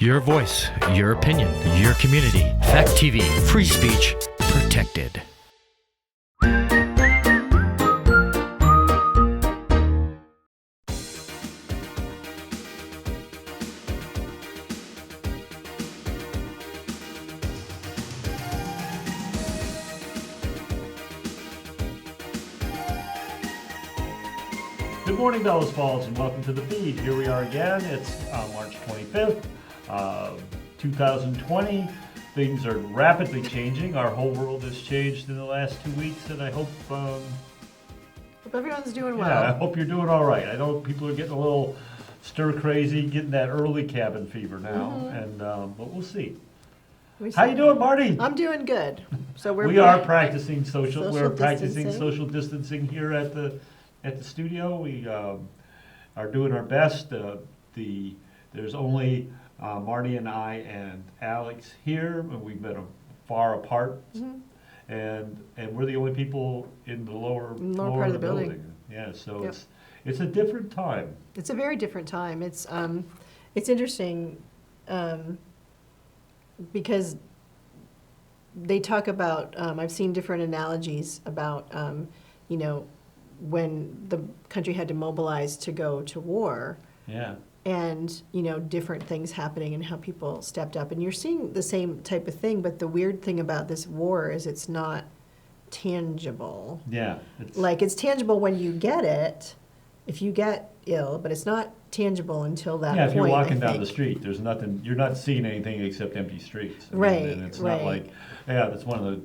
Your voice, your opinion, your community. Fact TV, free speech, protected. Good morning, Dallas Falls, and welcome to the feed. Here we are again. It's March 25th, 2020. Things are rapidly changing. Our whole world has changed in the last 2 weeks, and I hope everyone's doing well. Yeah, I hope you're doing all right. I know people are getting a little stir crazy, getting that early cabin fever now, and but we'll see. How you doing, Marty? I'm doing good. So we are practicing social. Social We're practicing distancing. social distancing here at the studio. We are doing our best. There's only Marty and I and Alex here, and we've been far apart, and we're the only people in the lower part of the building. Yeah, so Yep. it's a different time. It's a very different time. It's interesting because they talk about. I've seen different analogies about when the country had to mobilize to go to war. Yeah. And, different things happening and how people stepped up. And you're seeing the same type of thing, but the weird thing about this war is it's not tangible. Yeah. It's tangible when you get it, if you get ill, but it's not tangible until that point. Yeah, if you're walking down the street, there's nothing, you're not seeing anything except empty streets. Right, And it's right. not like, that's one of the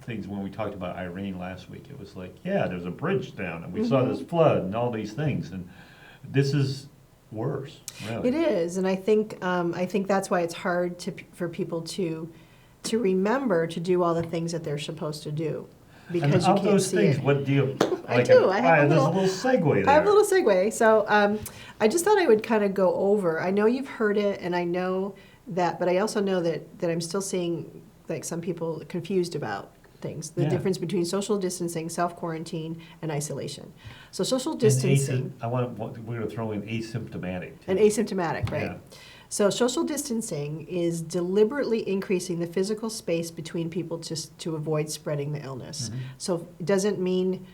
things when we talked about Irene last week. It was like, there's a bridge down, and we saw this flood and all these things, and this is worse, really. It is, and I think that's why it's hard for people to remember to do all the things that they're supposed to do, because and you can't those see things, it. what do you? I do. I have there's a little segue there. I have a little segue. So I just thought I would kind of go over. I know you've heard it, and I know that, but I also know that I'm still seeing like some people confused about things. The difference between social distancing, self-quarantine, and isolation. So social distancing. We're going to throw in asymptomatic. And asymptomatic, right? Yeah. So social distancing is deliberately increasing the physical space between people to avoid spreading the illness. So it doesn't mean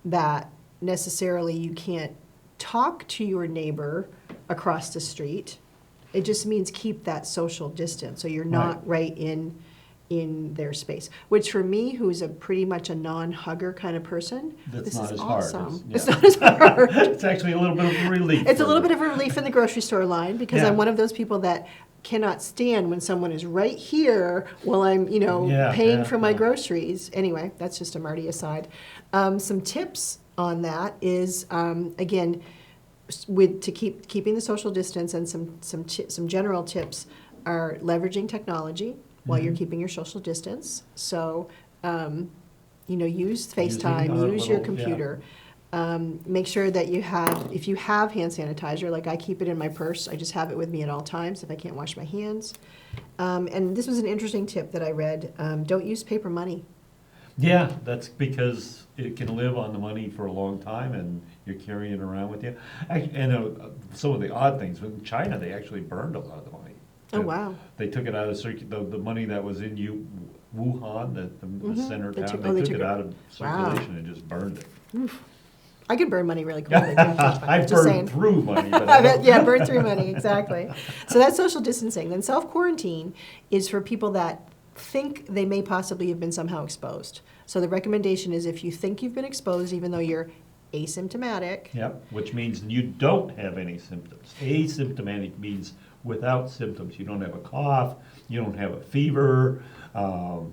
that necessarily you can't talk to your neighbor across the street. It just means keep that social distance. So you're not right in their space, which for me, who's pretty much a non-hugger kind of person, this is awesome. It's not as hard. It's actually a little bit of a relief. It's a little bit of a relief in the grocery store line, because I'm one of those people that cannot stand when someone is right here while I'm, paying for my groceries. Anyway, that's just a Marty aside. Some tips on that is, again, keeping the social distance, and some general tips are leveraging technology while you're keeping your social distance. So, use FaceTime, use your computer. Make sure that if you have hand sanitizer, like I keep it in my purse, I just have it with me at all times if I can't wash my hands. And this was an interesting tip that I read. Don't use paper money. Yeah, that's because it can live on the money for a long time, and you're carrying it around with you. And some of the odd things, in China, they actually burned a lot of the money. Oh, wow. They took it out of the money that was in Wuhan, the center town, they they took took it it. out of circulation and just burned it. Oof. I could burn money really quickly. I've burned through money. But burn through money, exactly. So that's social distancing. Then self-quarantine is for people that think they may possibly have been somehow exposed. So the recommendation is, if you think you've been exposed, even though you're asymptomatic. Yep, which means you don't have any symptoms. Asymptomatic means without symptoms. You don't have a cough, you don't have a fever. The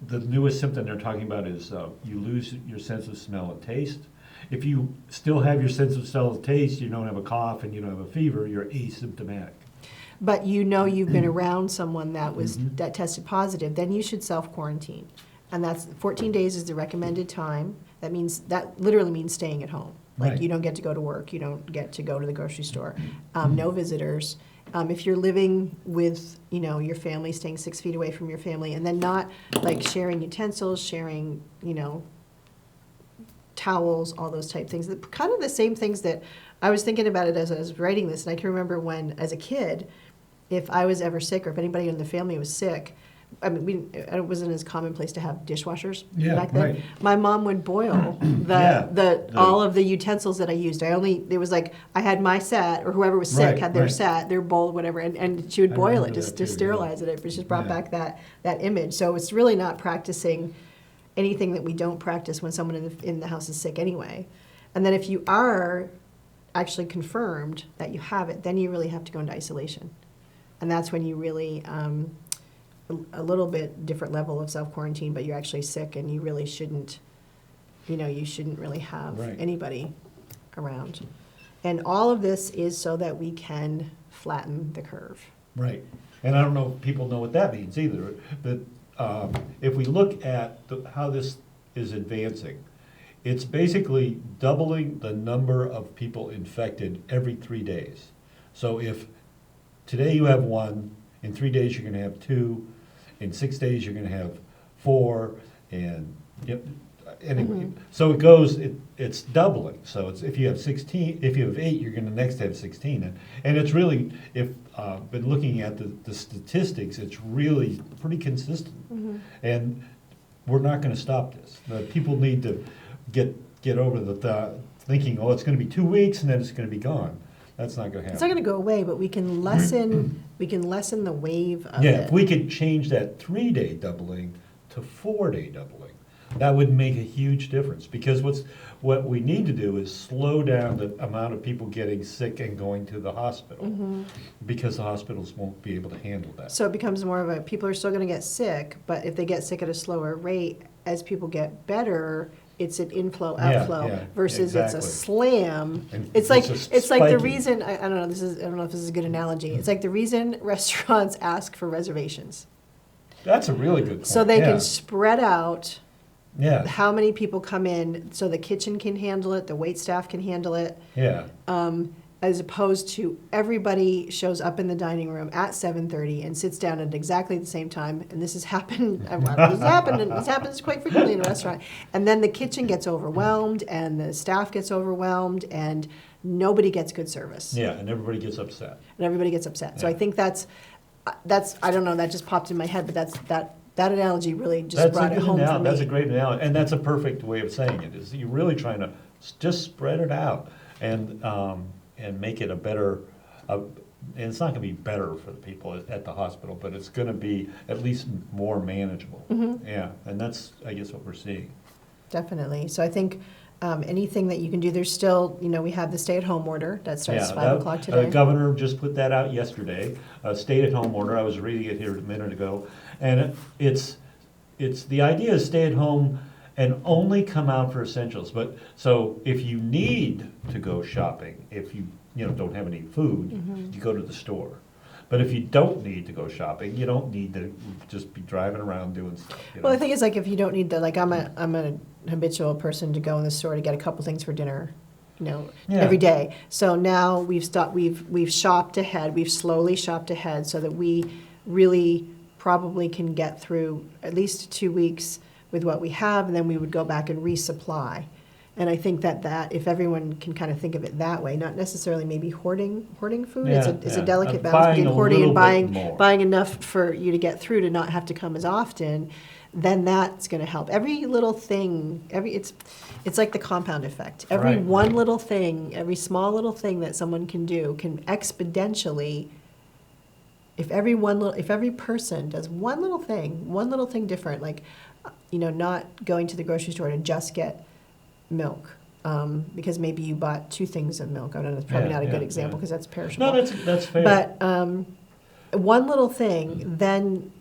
newest symptom they're talking about is you lose your sense of smell and taste. If you still have your sense of smell and taste, you don't have a cough and you don't have a fever, you're asymptomatic. But you've been around someone that tested positive, then you should self-quarantine. And that's 14 days is the recommended time. That literally means staying at home. Like, you don't get to go to work, you don't get to go to the grocery store, no visitors. If you're living with, your family, staying 6 feet away from your family, and then not like sharing utensils, sharing, towels, all those type things. Kind of the same things that I was thinking about it as I was writing this, and I can remember when, as a kid, if I was ever sick or if anybody in the family was sick, I mean, it wasn't as commonplace to have dishwashers back then. Right. My mom would boil all of the utensils that I used. It was like I had my set, or whoever was sick had their set, their bowl, whatever, and she would boil it just to sterilize it. It just brought back that image. So it's really not practicing anything that we don't practice when someone in the house is sick anyway. And then if you are actually confirmed that you have it, then you really have to go into isolation. And that's when you really... a little bit different level of self-quarantine, but you're actually sick and you really shouldn't, you shouldn't really have anybody around. And all of this is so that we can flatten the curve. Right. And I don't know if people know what that means either, but if we look at how this is advancing, it's basically doubling the number of people infected every 3 days. So if today you have 1, in 3 days you're going to have 2, in 6 days you're going to have 4, and anyway, so it goes. It's doubling. So if you have 16, if you have 8, you're going to next have 16, and it's really, if been looking at the statistics, it's really pretty consistent, and we're not going to stop this. People need to get over the thinking, oh, it's going to be 2 weeks and then it's going to be gone. That's not going to happen. It's not going to go away, but we can lessen the wave of it. Yeah, if we could change that 3-day doubling to 4-day doubling, that would make a huge difference. Because what we need to do is slow down the amount of people getting sick and going to the hospital, because the hospitals won't be able to handle that. So it becomes more of people are still going to get sick, but if they get sick at a slower rate, as people get better, it's an inflow outflow versus it's a slam. And it's like the spiking. reason I don't know if this is a good analogy. It's like the reason restaurants ask for reservations. That's a really good point. So they can spread out Yeah. how many people come in, so the kitchen can handle it, the wait staff can handle it. Yeah. As opposed to everybody shows up in the dining room at 7:30 and sits down at exactly the same time. And this has happened. This happens quite frequently in a restaurant. And then the kitchen gets overwhelmed, and the staff gets overwhelmed, and nobody gets good service. Yeah, and everybody gets upset. So I think that's I don't know. That just popped in my head, but that analogy really just brought it home for me. That's a great analogy, and that's a perfect way of saying it. Is you're really trying to just spread it out and make it a better, and it's not going to be better for the people at the hospital, but it's going to be at least more manageable. Yeah, and that's, I guess, what we're seeing. Definitely. So I think anything that you can do, there's still, we have the stay-at-home order that starts 5 o'clock today. The governor just put that out yesterday, a stay-at-home order. I was reading it here a minute ago, and it's the idea is stay at home and only come out for essentials. But so if you need to go shopping, if you don't have any food, you go to the store. But if you don't need to go shopping, you don't need to just be driving around doing stuff. Well, the thing is, like, if you don't need to, like, I'm a habitual person to go in the store to get a couple things for dinner, every day. So now we've shopped ahead. We've slowly shopped ahead so that we really probably can get through at least 2 weeks with what we have, and then we would go back and resupply. And I think that if everyone can kind of think of it that way, not necessarily maybe hoarding food. It's a delicate balance between hoarding and buying enough for you to get through to not have to come as often. Then that's going to help. Every little thing, it's like the compound effect. Every one little thing, every small little thing that someone can do can exponentially. If every person does one little thing different, like not going to the grocery store to just get milk, because maybe you bought 2 things of milk. I don't know, that's probably not a good example because that's perishable. No, that's fair. But one little thing, then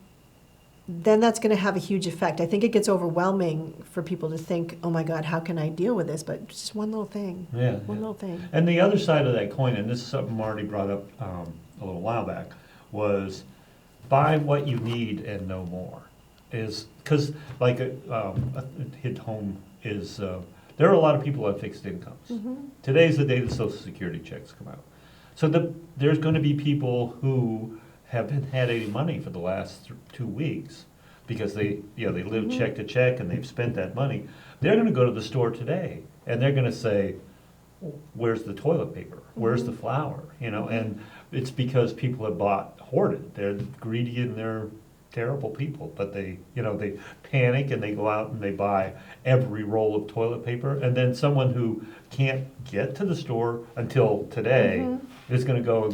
that's going to have a huge effect. I think it gets overwhelming for people to think, oh my God, how can I deal with this? But just one little thing. One little thing. And the other side of that coin, and this is something Marty brought up a little while back, was buy what you need and no more. Is because like a hit home is there are a lot of people on fixed incomes. Today's the day the Social Security checks come out. So there's going to be people who haven't had any money for the last 2 weeks because they live check to check and they've spent that money. They're going to go to the store today and they're going to say, where's the toilet paper? Where's the flour? And it's because people have bought support it. They're greedy and they're terrible people, but they panic and they go out and they buy every roll of toilet paper. And then someone who can't get to the store until today is going to go,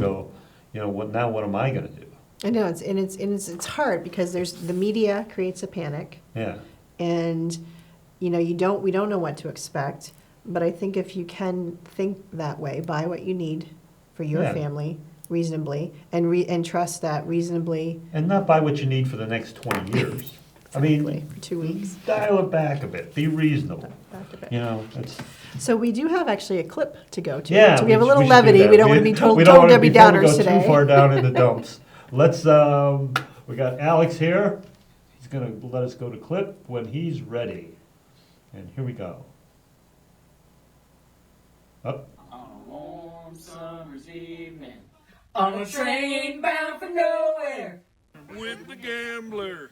what am I going to do? I know it's hard because the media creates a panic. Yeah. And we don't know what to expect. But I think if you can think that way, buy what you need for your family reasonably, and trust that reasonably. And not buy what you need for the next 20 years. Exactly, for 2 weeks. Dial it back a bit. Be reasonable. Back a bit. It's. So we do have actually a clip to go to. Yeah, so we have a little should do levity. that. We don't want to be total Debbie Downers Downers today. today. Too far down in the dumps. Let's. We got Alex here. He's gonna let us go to clip when he's ready. And here we go. Oh. On a warm summer's evening, on a train bound for nowhere, with the gambler.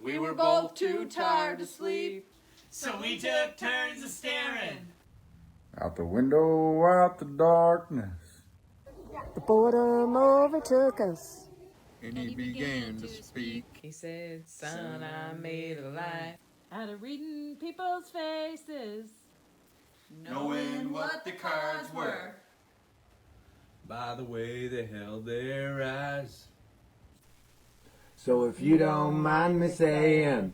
we were both too tired to sleep, so we took turns of staring. Out the window, out the darkness, The boredom overtook us. and he began to speak. He said, son, I made a life out of reading people's faces, Knowing what the cards were. By the way they held their eyes. So if you don't mind me saying,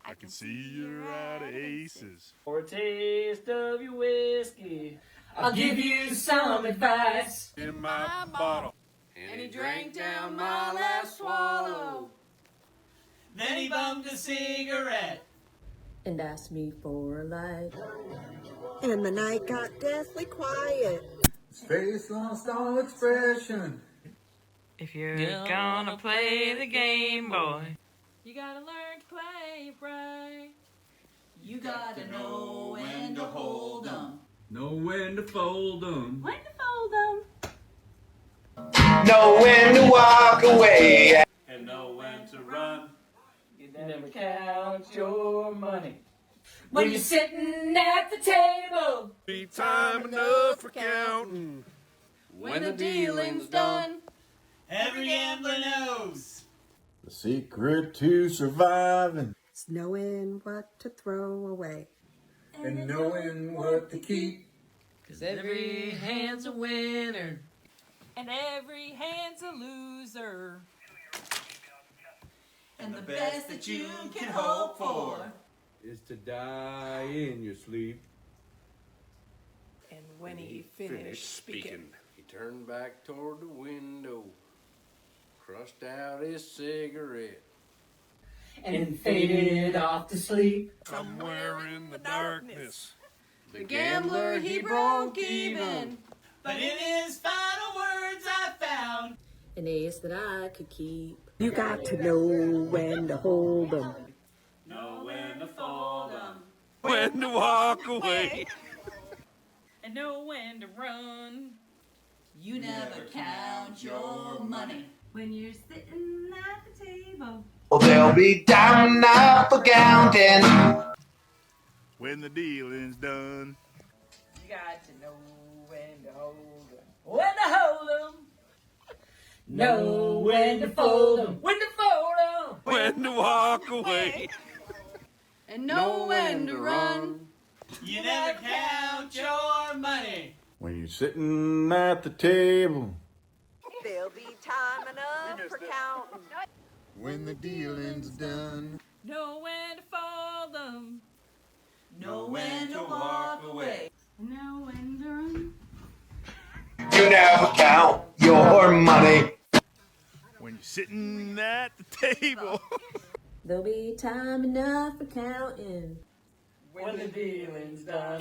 I can see you're out of aces. For a taste of your whiskey, I'll give you some advice. In my bottle. And he drank down my last swallow. Then he bummed a cigarette and asked me for a light. And the night got deathly quiet. His face lost all expression. if you're gonna play the game, boy, you gotta learn to play it right. You gotta know when to hold 'em. Know when to fold 'em. When to fold them. know when to walk away. And know when to run. You never count your money when you're sitting at the table. Be time enough for counting. When the dealing's done, every gambler knows. The secret to surviving It's knowing what to throw away. and knowing what to keep. 'Cause every hand's a winner and every hand's a loser. And the best that you can hope for Is to die in your sleep. And when he finished speaking, He turned back toward the window, crushed out his cigarette. and faded off to sleep. Somewhere in the darkness. The gambler, he broke even. But in his final words I found, An ace that I could keep. You got to know when to hold 'em. know when to fold 'em. When to walk away. and know when to run. You never count your money When you're sitting at the table. Well, there'll be time enough for counting. When the dealing's done. You got to know when to hold them. When to hold them. Know when to fold 'em. When to fold them. When to walk away. And know when to run. You never count your money. When you're sitting at the table, There'll be time enough for counting. when the dealing's done. Know when to fold them. Know when to walk away. And know when to run. You never count your money. When you're sitting at the table. There'll be time enough for counting. When the dealing's done.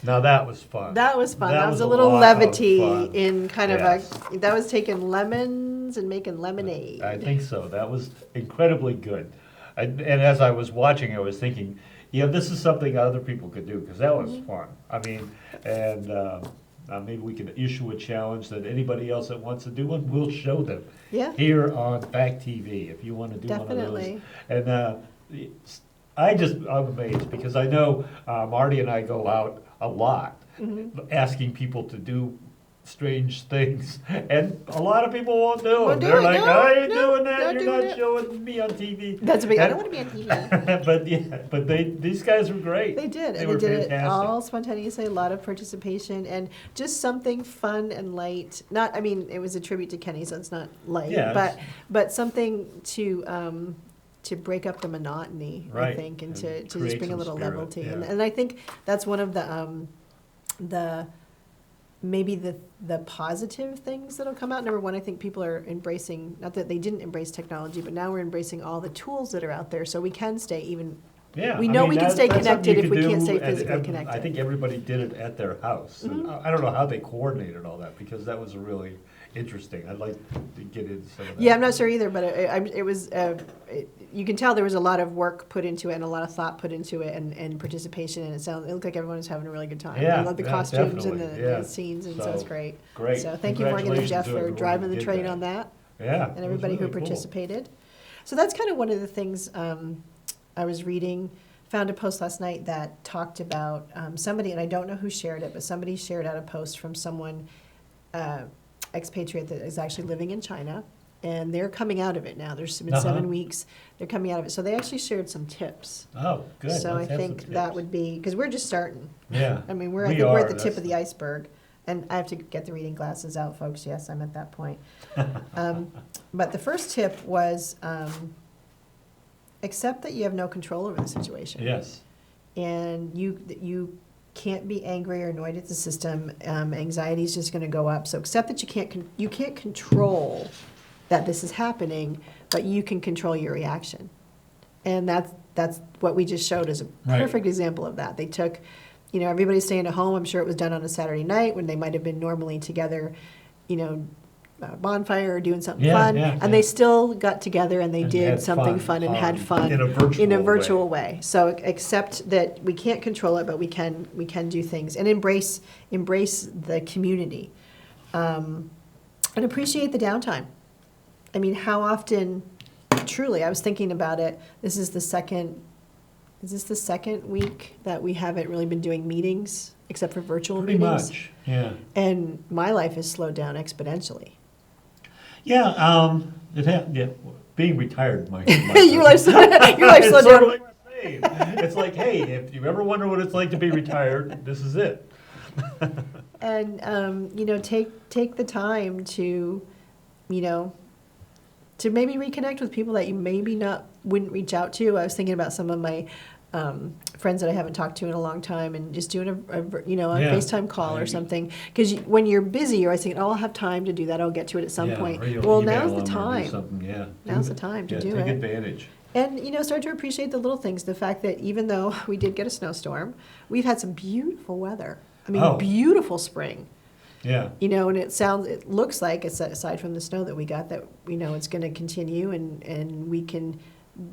Now that was fun. That was fun. That That was was a a little lot of levity fun. in kind Yes. of that was taking lemons and making lemonade. I think so. That was incredibly good. And as I was watching, I was thinking, this is something other people could do because that was fun. I mean, and maybe we can issue a challenge that anybody else that wants to do one, we'll show them. Yeah. Here on Fact TV, if you want to do Definitely. one of those. And I'm amazed because I know Marty and I go out a lot asking people to do strange things, and a lot of people won't do them. They're like, "I ain't doing that. You're not showing me on TV." That's a big. I don't want to be on TV. but these guys were great. They did, They and were they did fantastic. it all spontaneously. A lot of participation, and just something fun and light. Not, I mean, it was a tribute to Kenny, so it's not light, Yeah, but something to break up the monotony, I Right. think, and And to just create bring a some little spirit, levity. yeah. And I think that's one of the maybe the positive things that'll come out. Number one, I think people are embracing, not that they didn't embrace technology, but now we're embracing all the tools that are out there, so we can stay even. Yeah, We I know mean, we can that's stay something connected you if could we can't do, stay and physically connected. I think everybody did it at their house. And I don't know how they coordinated all that, because that was really interesting. I'd like to get into some of that. Yeah, I'm not sure either, but it was, you can tell there was a lot of work put into it and a lot of thought put into it and participation, and it looked like everyone was having a really good time. Yeah, I love the yeah, costumes and definitely, the yeah. scenes, and so So, it's great. great. So thank you, Morgan and Congratulations Jeff, to for everyone driving who the did train that. on that, Yeah. and it was everybody who really cool. participated. So that's kind of one of the things I was reading. Found a post last night that talked about somebody, and I don't know who shared it, but somebody shared out a post from someone, expatriate that is actually living in China, and they're coming out of it now. There's been 7 weeks. They're coming out of it. So they actually shared some tips. Oh, good. So I Let's have some think that tips. would be, because we're just starting. Yeah. I mean, I We think we're at are. the tip of the iceberg. And I have to get the reading glasses out, folks. Yes, I'm at that point. But the first tip was accept that you have no control over the situation. Yes. And you can't be angry or annoyed at the system. Anxiety is just going to go up. So accept that you can't control that this is happening, but you can control your reaction. And that's what we just showed as a perfect example of that. They took, everybody's staying at home. I'm sure it was done on a Saturday night when they might have been normally together, bonfire or doing something fun, and they still got together and they did something fun and had fun in a virtual way. So accept that we can't control it, but we can do things, and embrace the community, and appreciate the downtime. I mean, how often? Truly, I was thinking about it. Is this the second week that we haven't really been doing meetings, except for virtual Pretty meetings? much, yeah. And my life has slowed down exponentially. Yeah, being retired might. Your life slowed It's down. sort of like the same. It's like, hey, if you ever wonder what it's like to be retired, this is it. And take the time to maybe reconnect with people that you maybe wouldn't reach out to. I was thinking about some of my friends that I haven't talked to in a long time, and just doing a FaceTime call or something. Because when you're busy, you're always thinking, "Oh, I'll have time to do that. I'll get to it at some point." Well, now's the time. Now's the time to do it. Take advantage. And start to appreciate the little things. The fact that even though we did get a snowstorm, we've had some beautiful weather. I mean, beautiful spring. Yeah. And it looks like, aside from the snow that we got, that it's going to continue, and we can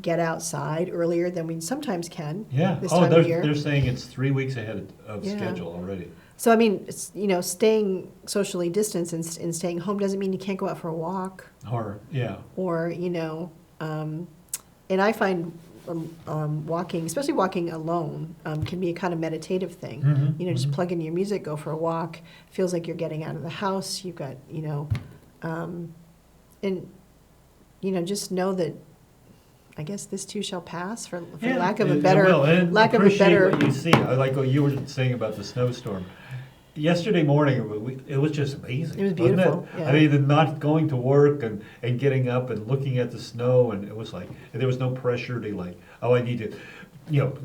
get outside earlier than we sometimes can. Yeah. This time of year. They're saying it's 3 weeks ahead of schedule already. So I mean, staying socially distanced and staying home doesn't mean you can't go out for a walk. Or and I find walking, especially walking alone, can be a kind of meditative thing. Just plug in your music, go for a walk. Feels like you're getting out of the house. You've got, just know that. I guess this too shall pass, for lack of a better. Appreciate what you see. I like what you were saying about the snowstorm. Yesterday morning, it was just amazing. It was beautiful. Wasn't it? Yeah. I mean, not going to work and getting up and looking at the snow, and it was like there was no pressure to I need to,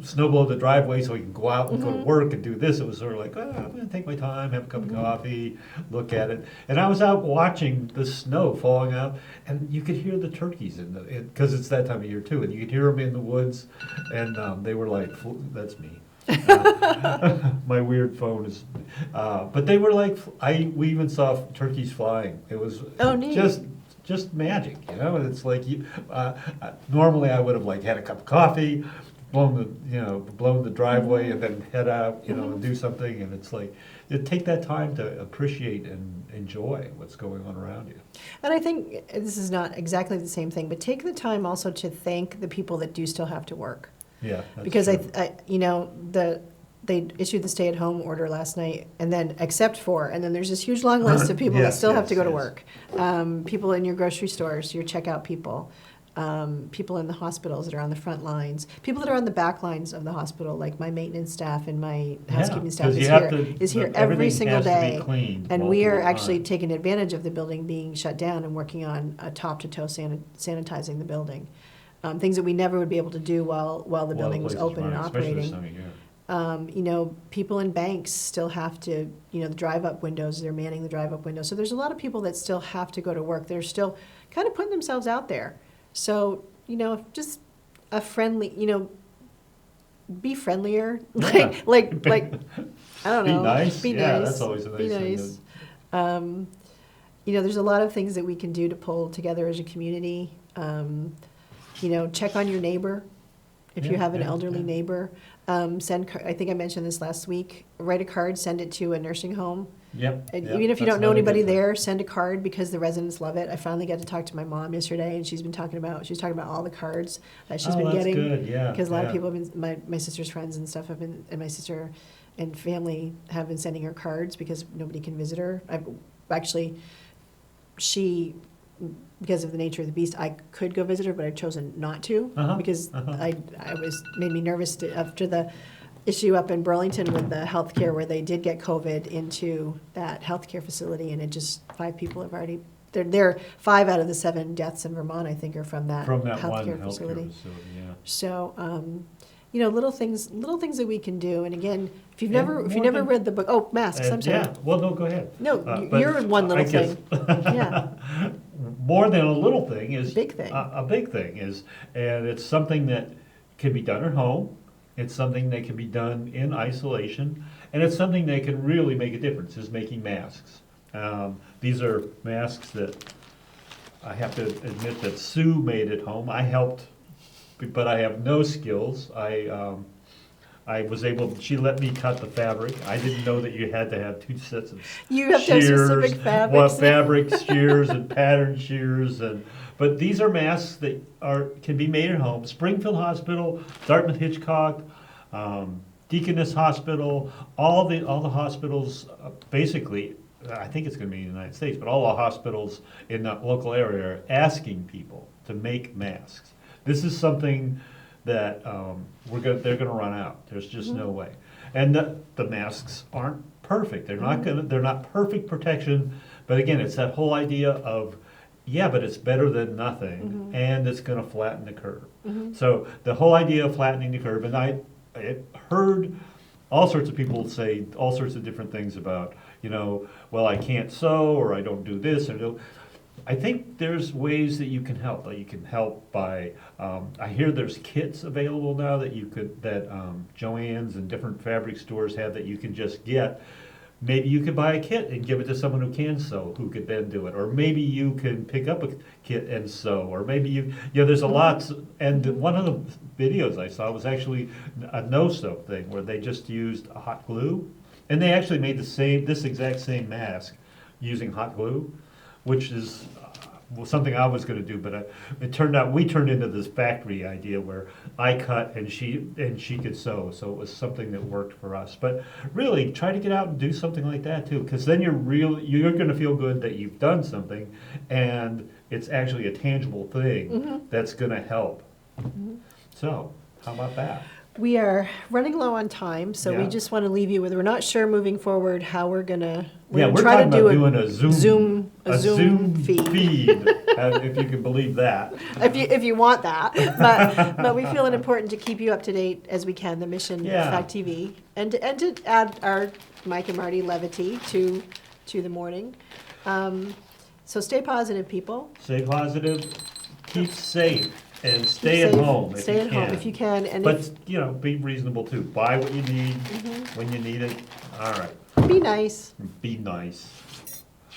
snow blow the driveway so we can go out and go to work and do this. It was sort of like, I'm going to take my time, have a cup of coffee, look at it. And I was out watching the snow falling out, and you could hear the turkeys because it's that time of year too, and you could hear them in the woods, and they were like, that's me. My weird phone is, but they were like, we even saw turkeys flying. It was neat. just magic, It's like normally I would have had a cup of coffee, blow the driveway and then head out, and do something, and it's like, take that time to appreciate and enjoy what's going on around you. And I think this is not exactly the same thing, but take the time also to thank the people that do still have to work. Yeah, that's because true. They issued the stay-at-home order last night, and then and then there's this huge long list of people that still have to go to work. People in your grocery stores, your checkout people, people in the hospitals that are on the front lines, people that are on the back lines of the hospital, like my maintenance staff and my housekeeping staff is here every single day. And we are actually taking advantage of the building being shut down and working on a top-to-toe sanitizing the building. Things that we never would be able to do while the building was open and operating. People in banks still have to, the drive-up windows, they're manning the drive-up windows. So there's a lot of people that still have to go to work. They're still kind of putting themselves out there. So, just a friendly, be friendlier. Yeah. like, I don't know. Be nice. Be yeah, nice. That's always a nice thing. There's a lot of things that we can do to pull together as a community. Check on your neighbor. If you have an elderly neighbor, I think I mentioned this last week, write a card, send it to a nursing home. Yep. And even if you don't know anybody there, send a card because the residents love it. I finally got to talk to my mom yesterday, and she was talking about all the cards that she's been getting. Good. Yeah. Because a lot of people have been, my sister's friends and stuff and my sister and family have been sending her cards because nobody can visit her. Because of the nature of the beast, I could go visit her, but I've chosen not to because made me nervous after the issue up in Burlington with the healthcare where they did get COVID into that healthcare facility, and 5 people have already. There 5 out of the 7 deaths in Vermont, I think, are from that healthcare facility. Yeah. So, little things that we can do. And again, if you've never read the book, masks. I'm sorry. Yeah. Well, no, go ahead. No, you're one little thing. Yeah. More than a little thing is big thing. A big thing is, and it's something that can be done at home. It's something that can be done in isolation, and it's something that can really make a difference. Is making masks. These are masks that I have to admit that Sue made at home. I helped, but I have no skills. I was able. She let me cut the fabric. I didn't know that you had to have 2 sets of You have shears, to have specific fabrics. Fabric shears and pattern shears, but these are masks that can be made at home. Springfield Hospital, Dartmouth Hitchcock, Deaconess Hospital, all the hospitals basically. I think it's going to be in the United States, but all the hospitals in that local area are asking people to make masks. This is something that they're going to run out. There's just no way. And the masks aren't perfect. They're not perfect protection. But again, it's that whole idea of, but it's better than nothing, and it's going to flatten the curve. So the whole idea of flattening the curve, and I heard all sorts of people say all sorts of different things about, well, I can't sew, or I don't do this, or do. I think there's ways that you can help. Like you can help by, I hear there's kits available now that Joann's and different fabric stores have that you can just get. Maybe you could buy a kit and give it to someone who can sew, who could then do it. Or maybe you can pick up a kit and sew. Or maybe there's a lot. And one of the videos I saw was actually a no-sew thing where they just used hot glue. And they actually made this exact same mask using hot glue, which is something I was going to do, but it turned out we turned into this factory idea where I cut and she could sew, so it was something that worked for us. But really, try to get out and do something like that too, because then you're going to feel good that you've done something, and it's actually a tangible thing that's going to help. So, how about that? We are running low on time, so we just want to leave you with, we're not sure moving forward how we're going to try to do doing a Zoom feed if you can believe that. If you want that. But we feel it important to keep you up to date as we can, the mission of Fact TV, and to add our Mike and Marty levity to the morning. So stay positive, people. Stay positive. Keep safe. And stay at home if you can. Stay at home if you can. And but, be reasonable too. Buy what you need when you need it. All right. Be nice. Be nice.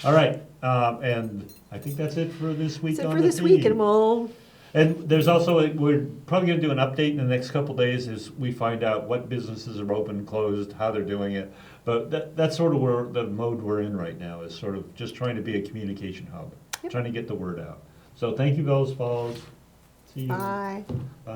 All right. And I think that's it for this week That's it on for the this week, feed. and we'll And there's also, we're probably gonna do an update in the next couple days as we find out what businesses are open, closed, how they're doing it. But that's sort of where the mode we're in right now, is sort of just trying to be a communication hub, trying to get the word out. So thank you, Bellows Falls. See you. Bye. Bye.